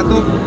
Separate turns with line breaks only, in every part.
1.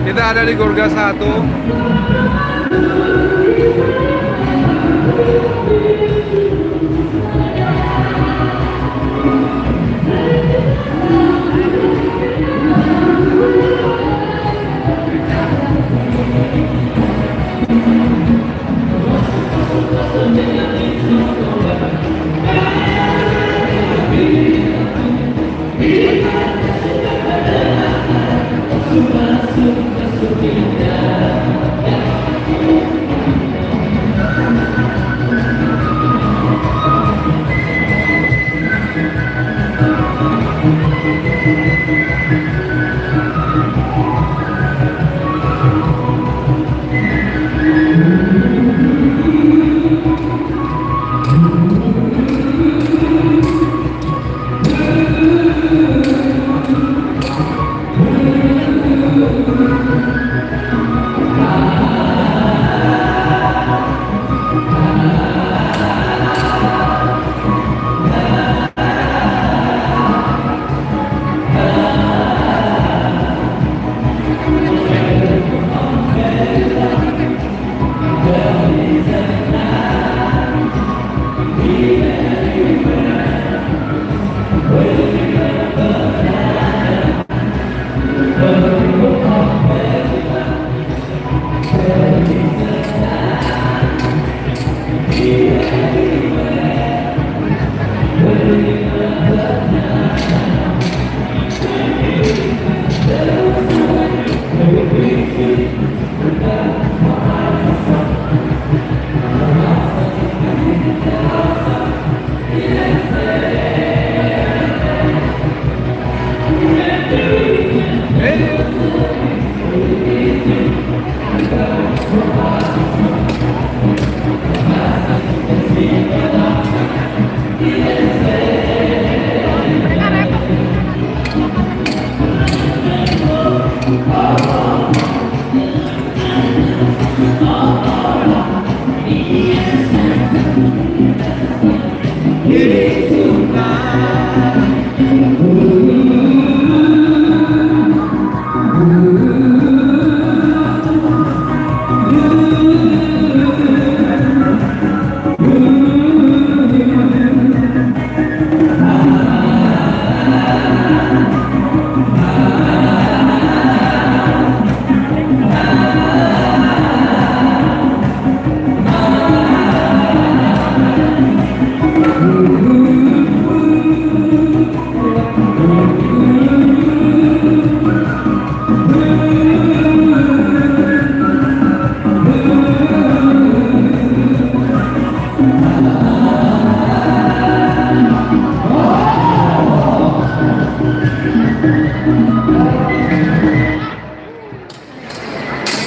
Kita ada di Gorga 1.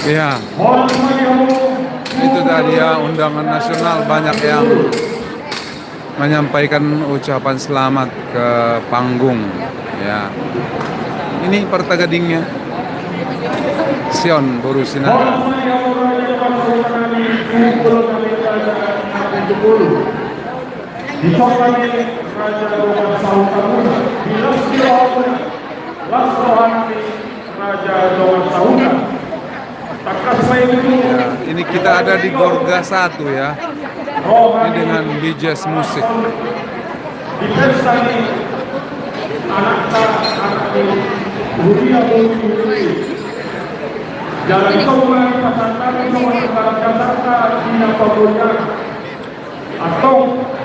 Ya, itu tadi ya, undangan nasional banyak yang menyampaikan ucapan selamat ke panggung. Ya, ini Partai Gadingnya, Sion Borusina. Ya, ini kita ada di Gorga 1 ya. Ini dengan BJS musik.
Jalan Tol Pasar Jakarta atau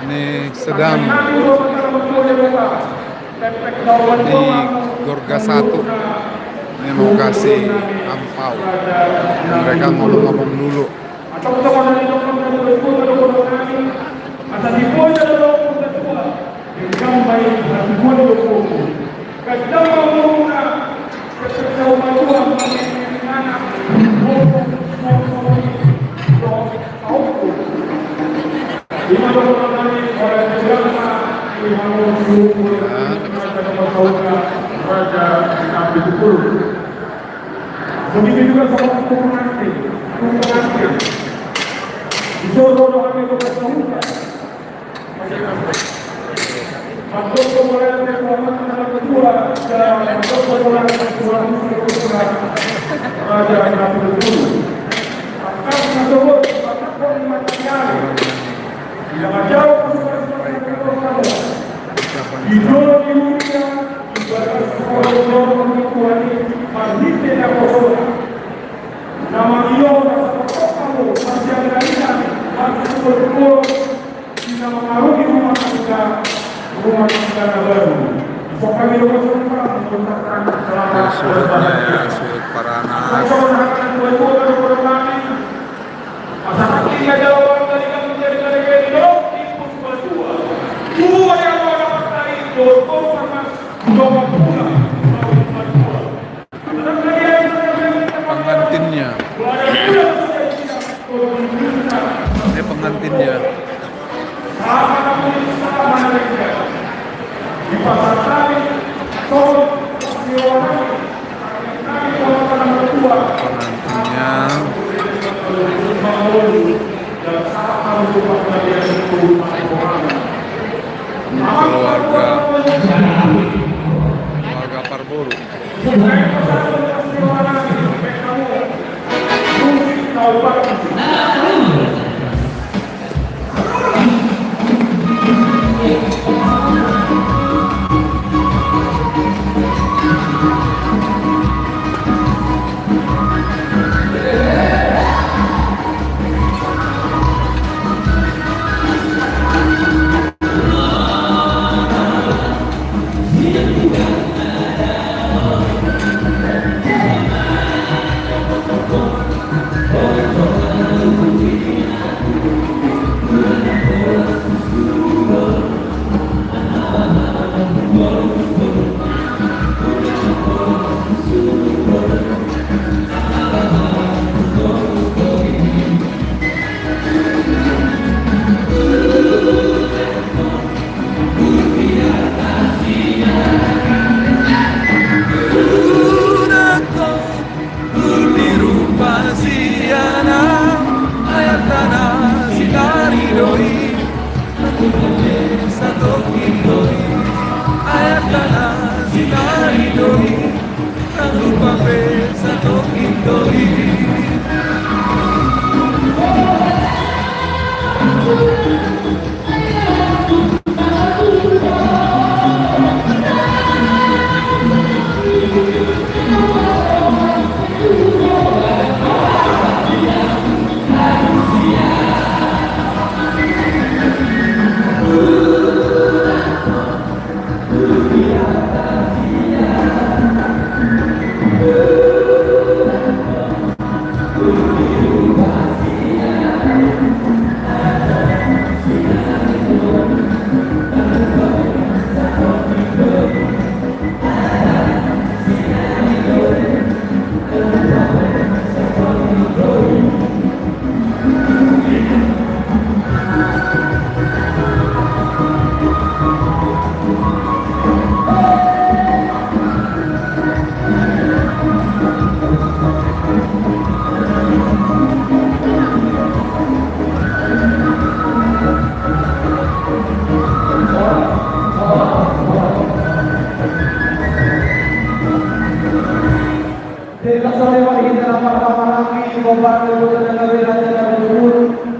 Ini sedang di Gorga 1. Ini lokasi ampau. Mereka ngomong-ngomong dulu.
Begitu juga sama pengantin. Disuruh kami berkesulitan. Masuk ke mulai dari kedua dan masuk ke mulai kedua Raja Nabi Dulu. Akan tersebut ataupun material yang jauh di dunia ibarat seorang mengikuti masih tidak kosong. Nama dia kamu masih ada masih betul tidak mengaruhi rumah tangga baru. So kami bersumpah mengucapkan selamat berbahagia.
Surut Paranas.
Masa kaki jawaban dari kami menjadi ikut berdua. Dua yang dapat dari itu coba pula.
Pengantinnya. Ini pengantinnya.
Di pasar tadi, tol,
Pengantinnya. Ini keluarga Parburu.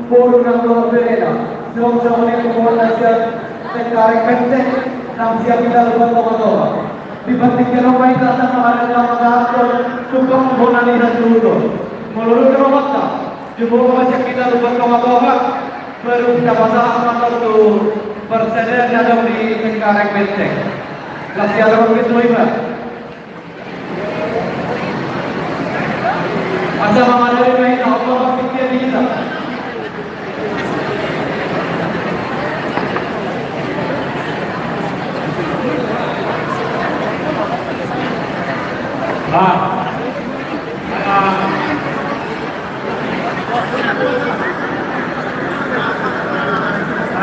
Por una novela, no se pone como la ciudad de Caracas, Nang siap kita lupa tokoh-tokoh. Dibanding keromai datang kemarin sama sahur, tukang bonani dan dulu. Menurut keromata, jumlah macam kita lupa tokoh-tokoh, baru kita masalah mata tuh persediaan ada di Tengkarek Benteng. Kasih ada begitu iba. Masa mama dari main apa pikir kita.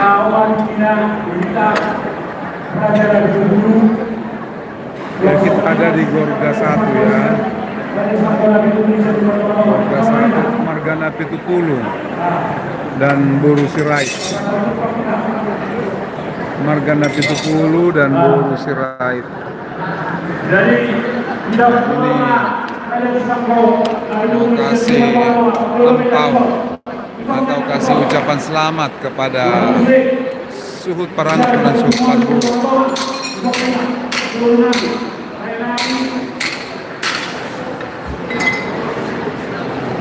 Awan kita berada di bulu.
Ya, kita ada di Gorga 1 ya. Gorga 1 Margana Pitupulu dan Boru Sirait. Margana Pitupulu dan Boru Sirait.
Jadi tidak
Kasih ampau atau kasih ucapan selamat kepada Suhut Parangku dan Suhut Parburu.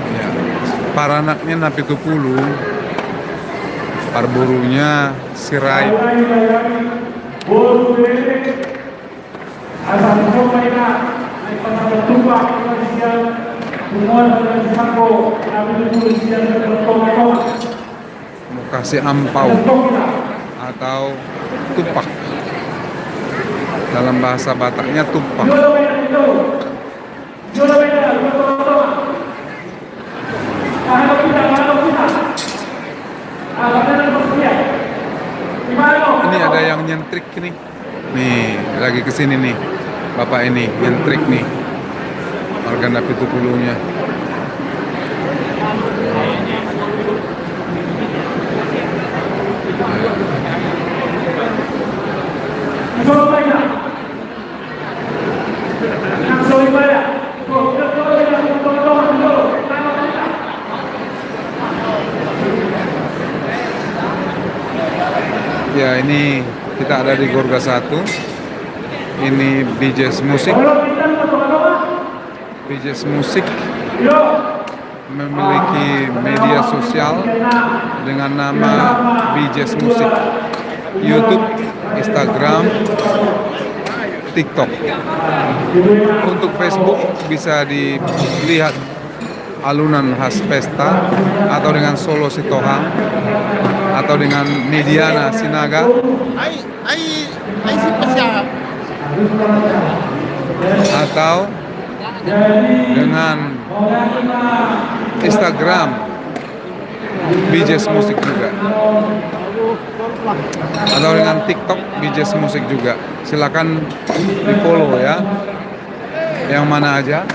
Ya, Paranaknya Napitupulu, Parburunya Sirait. Mau kasih ampau atau tupak. Dalam bahasa Bataknya tupak. Ini ada yang nyentrik nih. Nih, lagi kesini nih. Bapak ini nyentrik nih. Margana Pitupulunya. Ya, ini kita ada di Gorga 1. Ini BJS Musik. BJS Musik memiliki media sosial dengan nama BJS Musik. YouTube, Instagram, TikTok. Untuk Facebook bisa dilihat alunan khas pesta atau dengan Solo Sitohang atau dengan Mediana Sinaga atau dengan Instagram BJS Musik juga atau dengan TikTok BJS Musik juga. Silakan di follow ya, yang mana aja.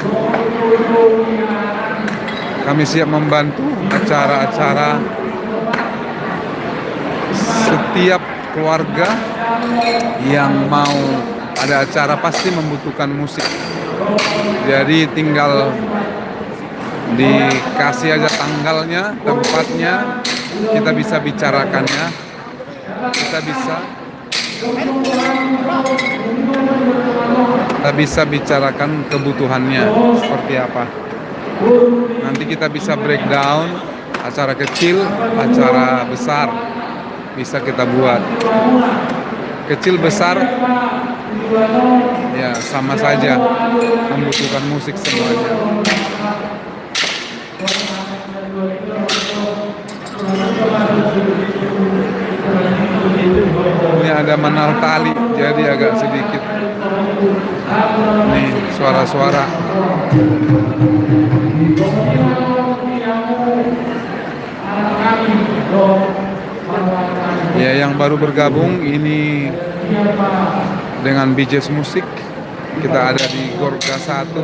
Kami siap membantu acara-acara setiap keluarga yang mau ada acara pasti membutuhkan musik. Jadi tinggal dikasih aja tanggalnya, tempatnya, kita bisa bicarakannya, kita bisa bicarakan kebutuhannya seperti apa. Nanti kita bisa breakdown acara kecil, acara besar bisa kita buat. Kecil besar ya sama saja, membutuhkan musik semuanya. Ini ada menal tali, jadi agak sedikit nih suara-suara. Ya, yang baru bergabung ini dengan BJS Musik. Kita ada di Gorga 1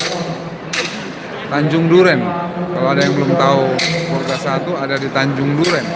Tanjung Duren. Kalau ada yang belum tahu, Gorga 1 ada di Tanjung Duren.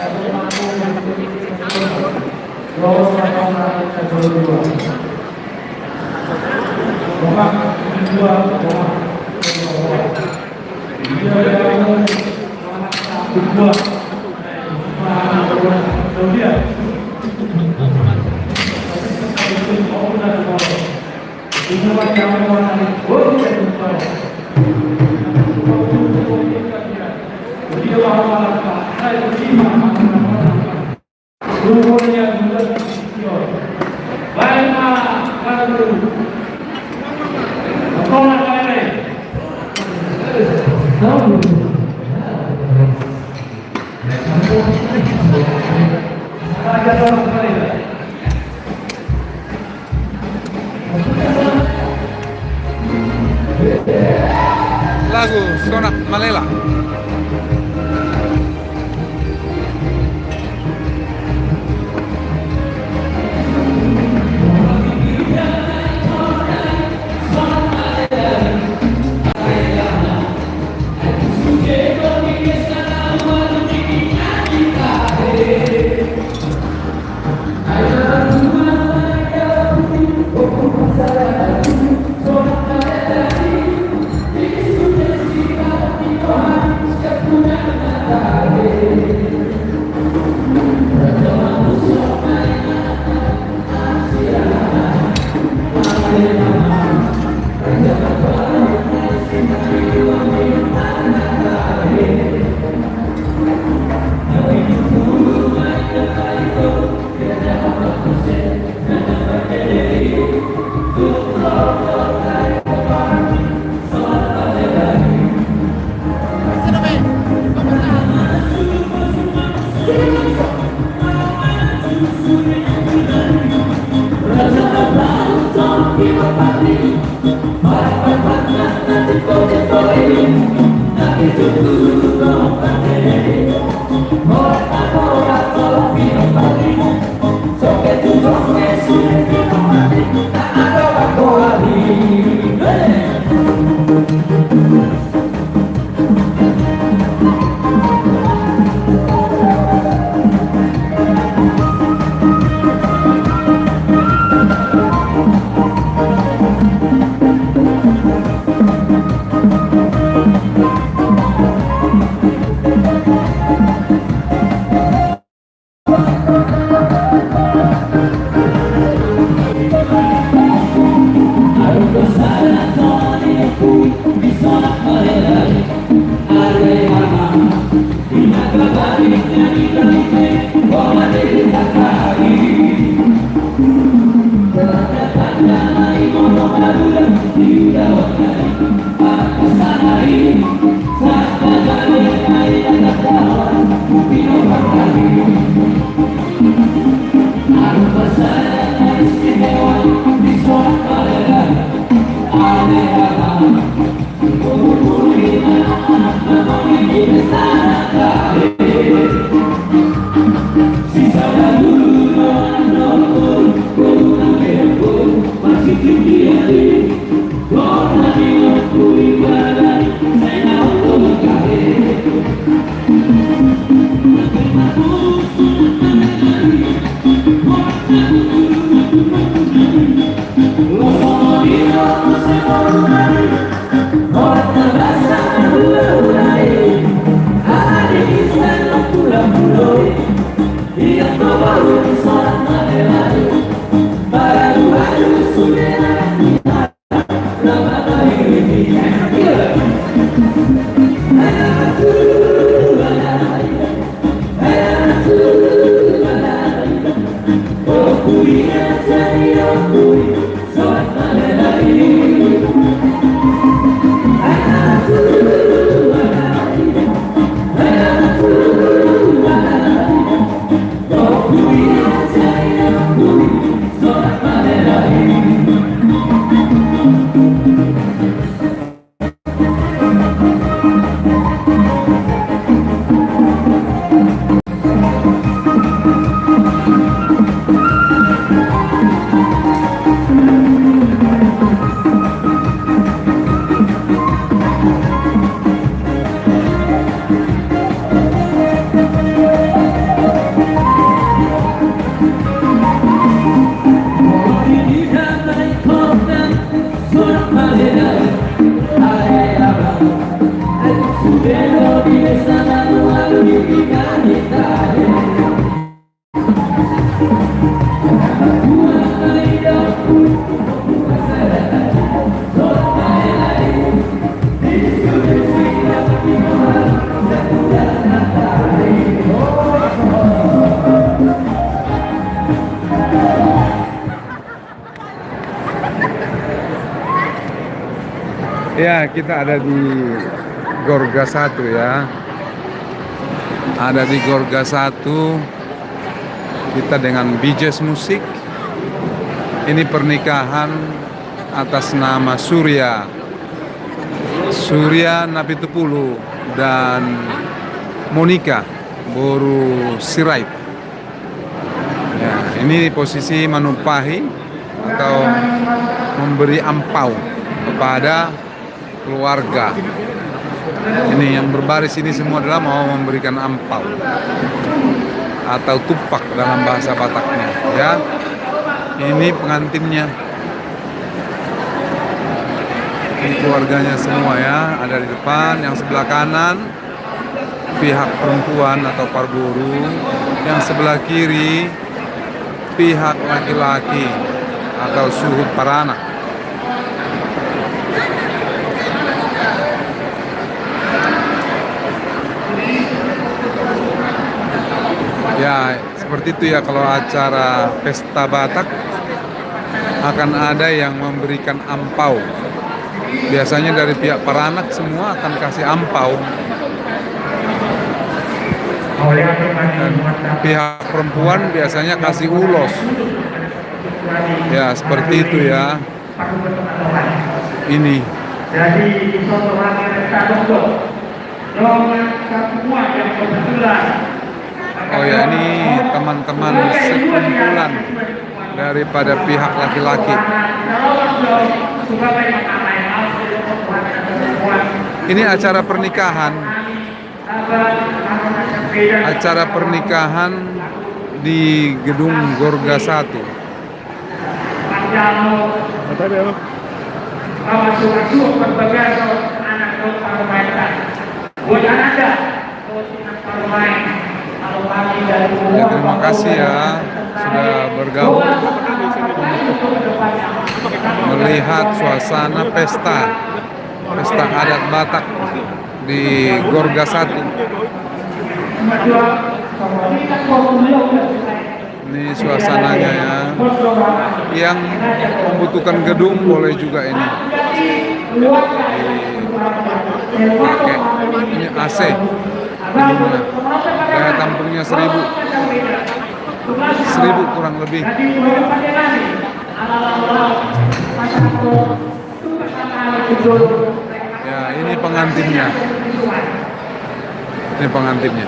Lagu Sonak Malela.
Oh,
Ya, kita ada di Gorga 1 ya. Ada di Gorga 1. Kita dengan BJS Musik. Ini pernikahan atas nama Surya Napitupulu dan Monica Boru Sirait. Ya, ini posisi menumpahi atau memberi ampau kepada keluarga. Ini yang berbaris ini semua adalah mau memberikan ampau atau tupak dalam bahasa Bataknya ya. Ini pengantinnya, ini keluarganya semua ya, ada di depan. Yang sebelah kanan pihak perempuan atau parburu, yang sebelah kiri pihak laki-laki atau suhud paranak. Ya, seperti itu ya kalau acara pesta Batak akan ada yang memberikan ampau. Biasanya dari pihak paranak semua akan kasih ampau. Dan pihak perempuan biasanya kasih ulos. Ya, seperti itu ya. Ini.
Jadi semua yang kebetulan.
Oh ya, ini teman-teman sekumpulan daripada pihak laki-laki. Ini acara pernikahan. Acara pernikahan di gedung Gorga 1. Ya, terima kasih ya sudah bergabung melihat suasana pesta adat Batak di Gorga 1. Ini suasananya ya. Yang membutuhkan gedung boleh juga ini. Pakai ini AC gedungnya. Daya tampungnya 1000 kurang lebih. Ya, ini pengantinnya. Ini pengantinnya.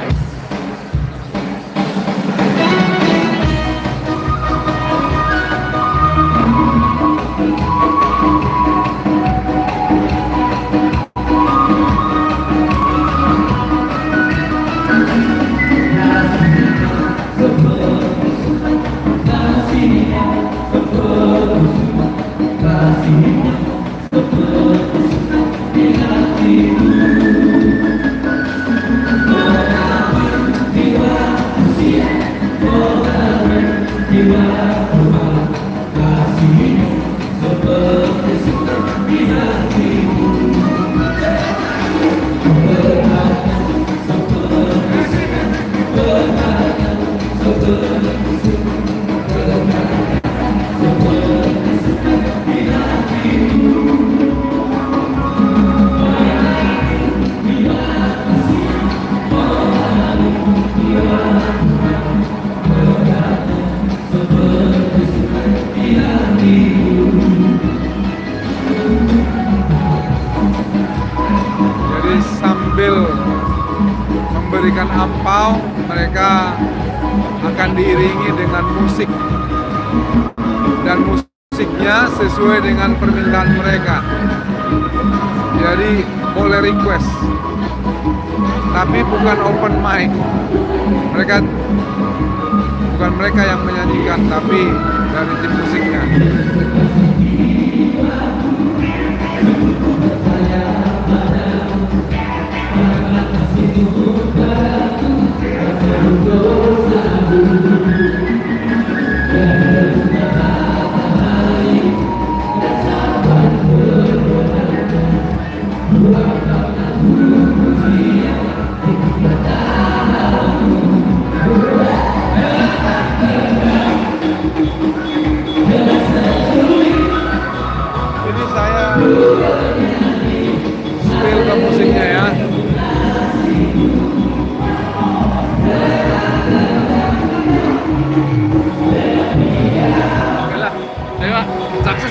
Jadi sambil memberikan ampau, mereka akan diiringi dengan musik, dan musiknya sesuai dengan permintaan mereka. Jadi boleh request, tapi bukan open mic. Bukan mereka yang menyanyikan, tapi dari tim musiknya.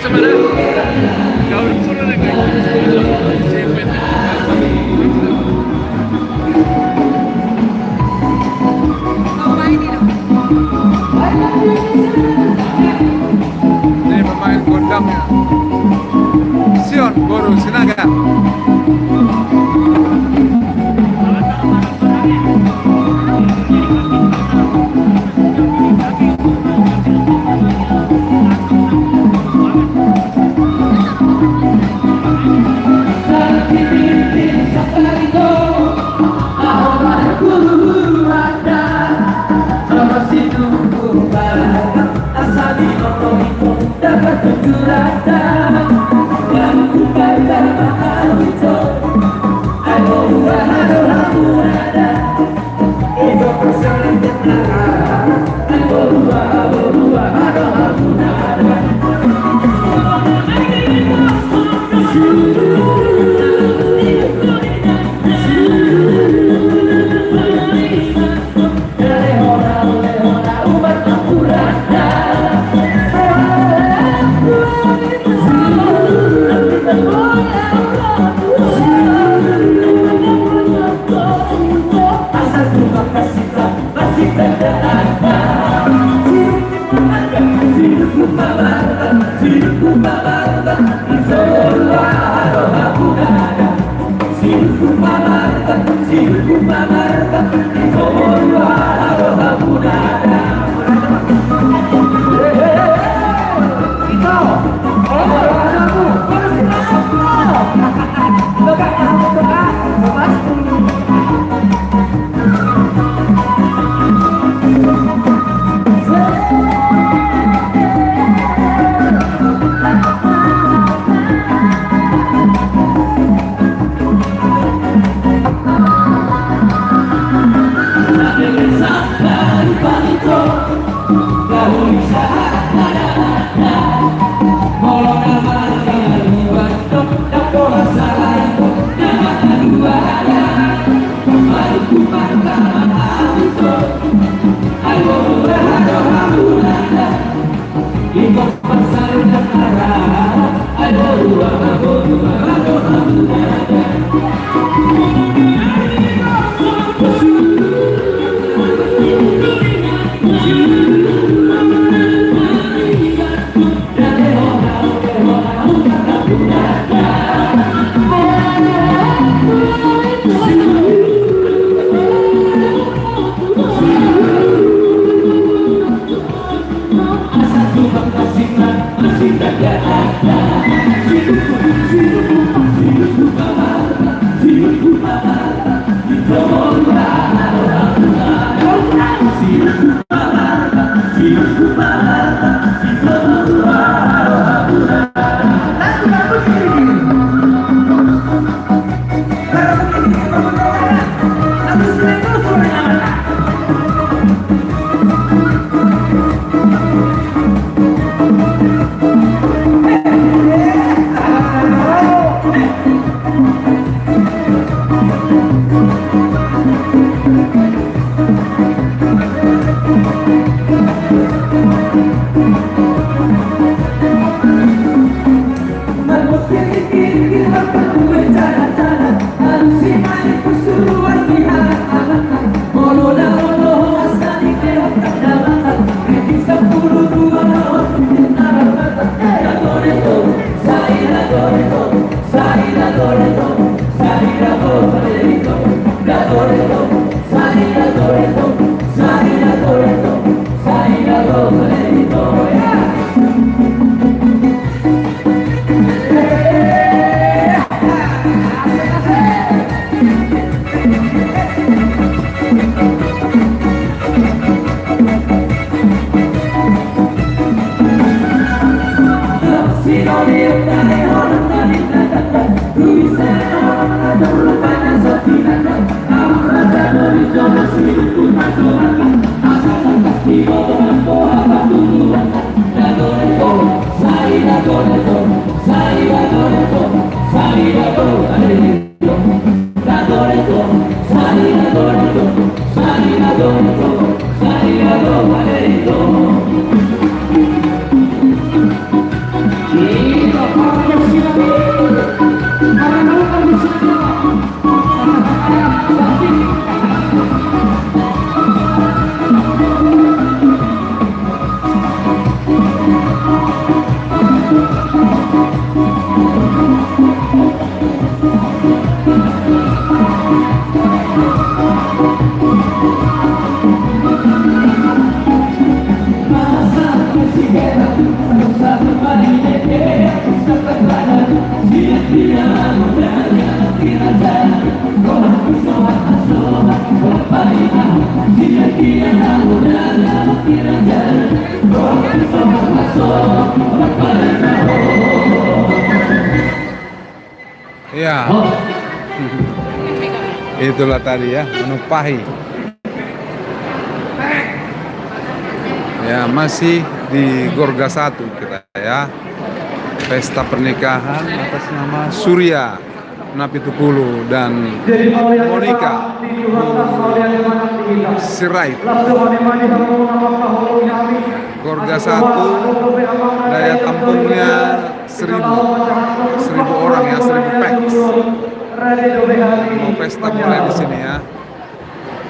semana gaur solo de
Ini pemain gondangnya Sion Goro Sinaga. Ya, itulah tadi ya, menupahi. Ya, masih di Gorga 1 kita ya. Pesta pernikahan atas nama Surya Napitupulu dan Monica Sirait. Gorga 1, daya tampungnya 1000 orang ya, 1000 pax. Mau pesta mulai di sini ya.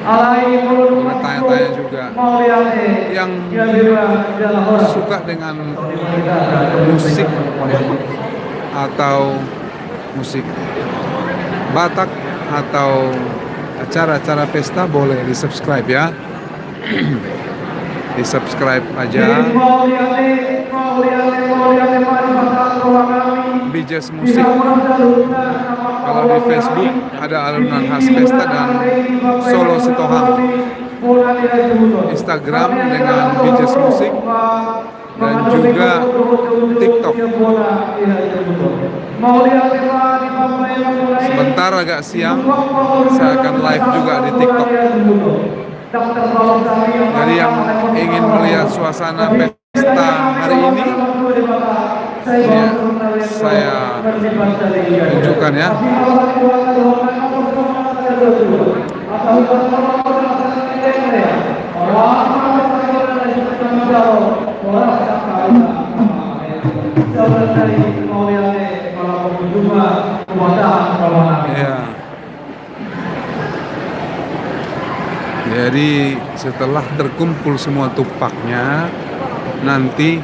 Tanya-tanya juga yang suka dengan musik atau musik Batak atau acara-acara pesta, boleh di subscribe ya. Di subscribe aja BJS Musik. Kalau di Facebook ada alunan khas pesta dan Solo Sitohang. Instagram dengan BJS Musik dan juga TikTok. Sebentar agak siang saya akan live juga di TikTok. Jadi yang ingin melihat suasana pesta hari ini ya, saya tunjukkan ya. Ya. Jadi setelah terkumpul semua tupaknya, nanti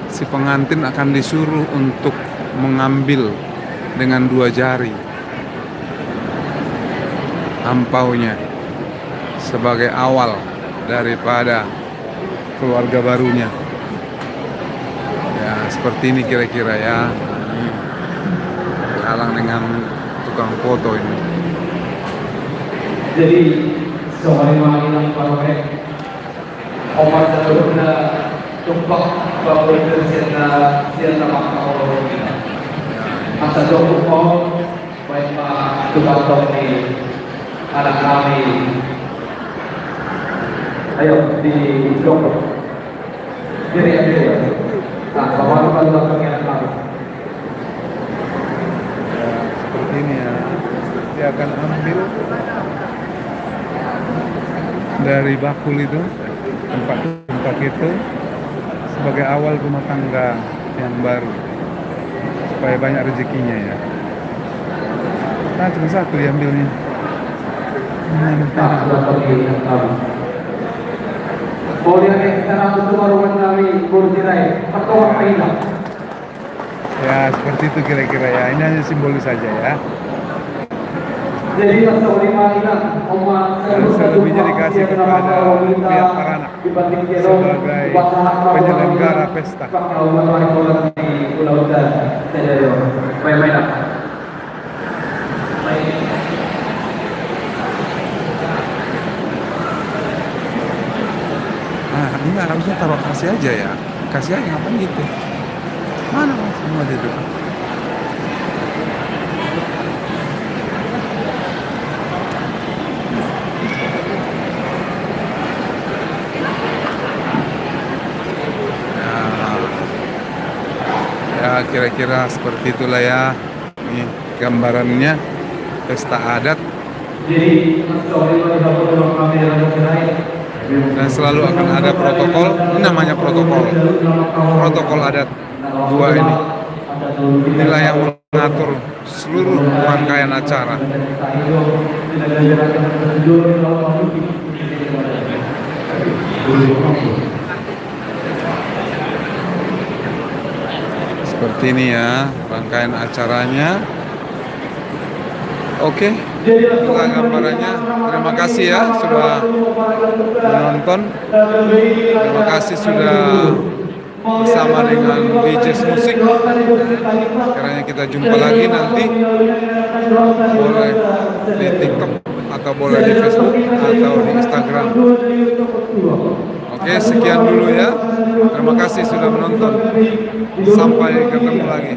si pengantin akan disuruh untuk mengambil dengan 2 jari ampaunya sebagai awal daripada keluarga barunya. Ya, seperti ini kira-kira ya. Halang dengan tukang foto ini.
Jadi soalnya makilang parwe omat jalur na tumpak bahwa siya makakawal kita. Masa dokter po baik pak tukang ni anak kami. Ayo di dokter. Jadi nah bawaan kalau pengen kami.
Seperti ini ya. Dia akan ambil dari bakul itu, tempat itu sebagai awal rumah tangga yang baru supaya banyak rezekinya ya. Nah, cuma satu diambilnya.
Boleh sekarang untuk warung kami berjirai atau apa ini?
Ya, seperti itu kira-kira ya. Ini hanya simbolis saja ya.
Jadi
selebihnya dikasih kepada pihak anak sebagai penyelenggara pesta. Nah, enggak, harusnya taruh kasih aja ya. Kasih aja, ngapain gitu? Mana semua itu? Ya, kira-kira seperti itulah ya. Ini gambarannya pesta adat. Dan selalu akan ada protokol. Ini namanya protokol adat 2 ini. Inilah yang mengatur seluruh rangkaian acara. Seperti ini ya rangkaian acaranya. Oke, itulah gambarannya. Terima kasih ya sudah menonton. Terima kasih sudah bersama dengan BJS Musik. Kiranya kita jumpa lagi nanti, boleh di TikTok atau boleh di Facebook atau di Instagram. Oke, sekian dulu ya. Terima kasih sudah menonton. Sampai ketemu lagi.